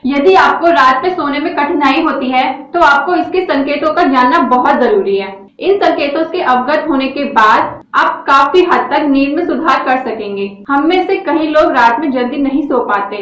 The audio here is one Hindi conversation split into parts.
यदि आपको रात में सोने में कठिनाई होती है तो आपको इसके संकेतों का जानना बहुत जरूरी है। इन संकेतों से अवगत होने के बाद आप काफी हद तक नींद में सुधार कर सकेंगे। हम में से कई लोग रात में जल्दी नहीं सो पाते,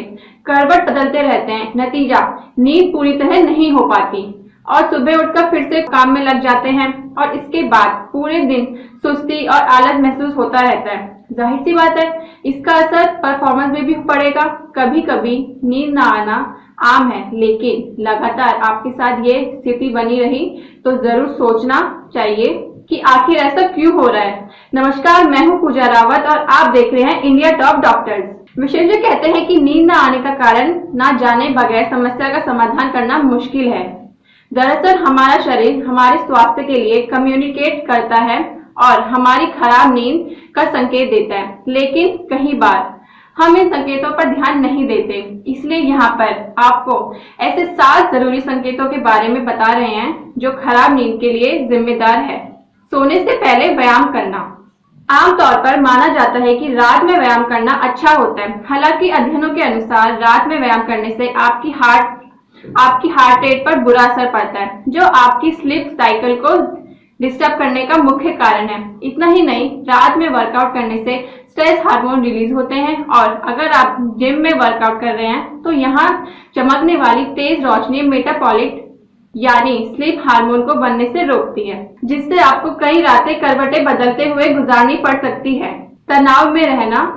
करवट बदलते रहते हैं, नतीजा नींद पूरी तरह नहीं हो पाती और सुबह उठकर फिर से काम में लग जाते हैं और इसके बाद पूरे दिन सुस्ती और आलस महसूस होता रहता है। जाहिर सी बात है, इसका असर परफॉर्मेंस में भी पड़ेगा। कभी कभी नींद न आना आम है, लेकिन लगातार आपके साथ ये स्थिति बनी रही तो जरूर सोचना चाहिए कि आखिर ऐसा क्यों हो रहा है। नमस्कार, मैं हूं पूजा रावत और आप देख रहे हैं इंडिया टॉप डॉक्टर्स। विशेषज्ञ कहते हैं कि नींद न आने का कारण न जाने बगैर समस्या का समाधान करना मुश्किल है। दरअसल हमारा शरीर हमारे स्वास्थ्य के लिए कम्युनिकेट करता है और हमारी खराब नींद का संकेत देता है, लेकिन कई बार हम इन संकेतों पर ध्यान नहीं देते। इसलिए यहाँ पर आपको ऐसे 7 जरूरी संकेतों के बारे में बता रहे हैं जो खराब नींद के लिए जिम्मेदार है। सोने से पहले व्यायाम करना। आमतौर पर माना जाता है कि रात में व्यायाम करना अच्छा होता है। हालांकि अध्ययनों के अनुसार रात में व्यायाम करने से आपकी हार्ट रेट पर बुरा असर पड़ता है, जो आपकी स्लीप साइकिल को डिस्टर्ब करने का मुख्य कारण है। इतना ही नहीं, रात में वर्कआउट करने से स्ट्रेस हार्मोन रिलीज होते हैं और अगर आप जिम में वर्कआउट कर रहे हैं तो यहाँ चमकने वाली तेज रोशनी मेटाबॉलिक यानी स्लीप हार्मोन को बनने से रोकती है, जिससे आपको कई रातें करवटें बदलते हुए गुजारनी पड़ सकती है। तनाव में रहना।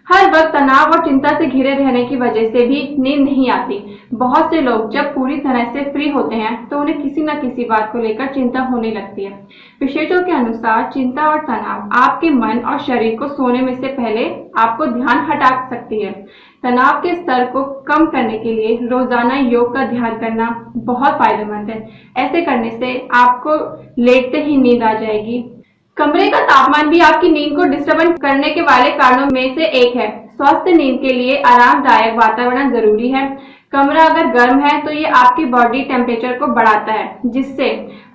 हर वक्त तनाव और चिंता से घिरे रहने की वजह से भी नींद नहीं आती। बहुत से लोग जब पूरी तरह से फ्री होते हैं तो उन्हें किसी न किसी बात को लेकर चिंता होने लगती है। विशेषज्ञों के अनुसार चिंता और तनाव आपके मन और शरीर को सोने में से पहले आपको ध्यान हटा सकती है। तनाव के स्तर को कम करने के लिए रोजाना योग का ध्यान करना बहुत फायदेमंद है। ऐसे करने से आपको लेटते ही नींद आ जाएगी। कमरे का तापमान भी आपकी नींद को डिस्टर्ब करने के वाले कारणों में से एक है। स्वस्थ नींद के लिए आरामदायक वातावरण जरूरी है। कमरा अगर गर्म है तो ये आपकी बॉडी टेम्परेचर को बढ़ाता है, जिससे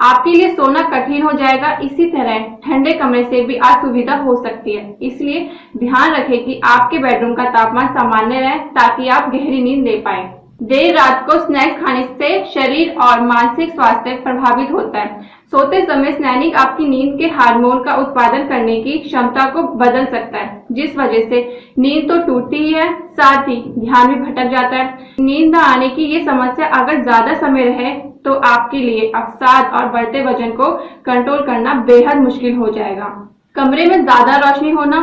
आपके लिए सोना कठिन हो जाएगा। इसी तरह ठंडे कमरे से भी असुविधा हो सकती है। इसलिए ध्यान रखें कि आपके बेडरूम का तापमान सामान्य रहे ताकि आप गहरी नींद ले पाए। देर रात को स्नैक्स खाने से शरीर और मानसिक स्वास्थ्य प्रभावित होता है। सोते समय स्नैनिक आपकी नींद के हार्मोन का उत्पादन करने की क्षमता को बदल सकता है, जिस वजह से नींद तो टूटती ही है, साथ ही ध्यान भी भटक जाता है। नींद न आने की ये समस्या अगर ज्यादा समय रहे तो आपके लिए अवसाद और बढ़ते वजन को कंट्रोल करना बेहद मुश्किल हो जाएगा। कमरे में ज्यादा रोशनी होना।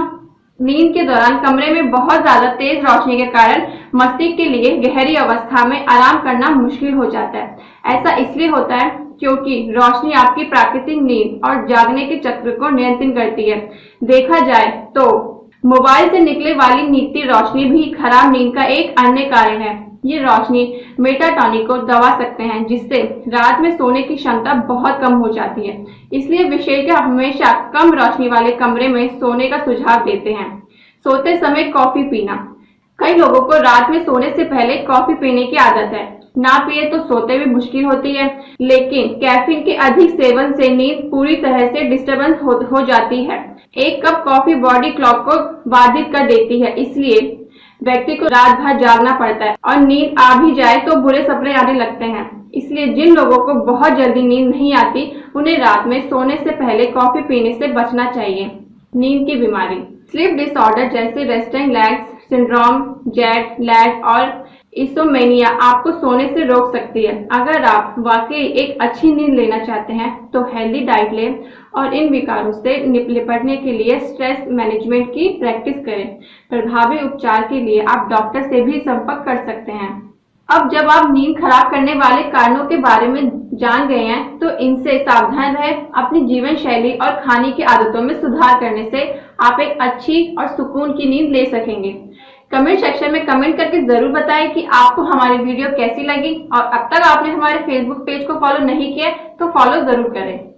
नींद के दौरान कमरे में बहुत ज्यादा तेज रोशनी के कारण मस्तिष्क के लिए गहरी अवस्था में आराम करना मुश्किल हो जाता है। ऐसा इसलिए होता है क्योंकि रोशनी आपकी प्राकृतिक नींद और जागने के चक्र को नियंत्रित करती है। देखा जाए तो मोबाइल से निकले वाली नीति रोशनी भी खराब नींद का एक अन्य कारण है। ये रोशनी मेलाटोनिन को दबा सकते हैं, जिससे रात में सोने की क्षमता बहुत कम हो जाती है। इसलिए विशेषज्ञ हमेशा कम रोशनी वाले कमरे में सोने का सुझाव देते हैं। सोते समय कॉफी पीना। कई लोगों को रात में सोने से पहले कॉफी पीने की आदत है। ना पिए तो सोते भी मुश्किल होती है, लेकिन कैफीन के अधिक सेवन से नींद पूरी तरह से डिस्टर्बेंस हो जाती है। एक कप कॉफी बॉडी क्लॉक को बाधित कर देती है, इसलिए व्यक्ति को रात भर जागना पड़ता है और नींद आ भी जाए तो बुरे सपने आने लगते हैं। इसलिए जिन लोगों को बहुत जल्दी नींद नहीं आती, उन्हें रात में सोने से पहले कॉफी पीने से बचना चाहिए। नींद की बीमारी। स्लीप डिसऑर्डर जैसे resting legs syndrome, jet lag और इंसोम्निया आपको सोने से रोक सकती है। अगर आप वाकई एक अच्छी नींद लेना चाहते हैं तो हेल्दी डाइट लें और इन विकारों से निपटने के लिए स्ट्रेस मैनेजमेंट की प्रैक्टिस करें। प्रभावी उपचार के लिए आप डॉक्टर से भी संपर्क कर सकते हैं। अब जब आप नींद खराब करने वाले कारणों के बारे में जान गए हैं तो इनसे सावधान रहें। अपनी जीवन शैली और खाने की आदतों में सुधार करने से आप एक अच्छी और सुकून की नींद ले सकेंगे। कमेंट सेक्शन में कमेंट करके जरूर बताएं कि आपको हमारी वीडियो कैसी लगी और अब तक आपने हमारे फेसबुक पेज को फॉलो नहीं किया तो फॉलो जरूर करें।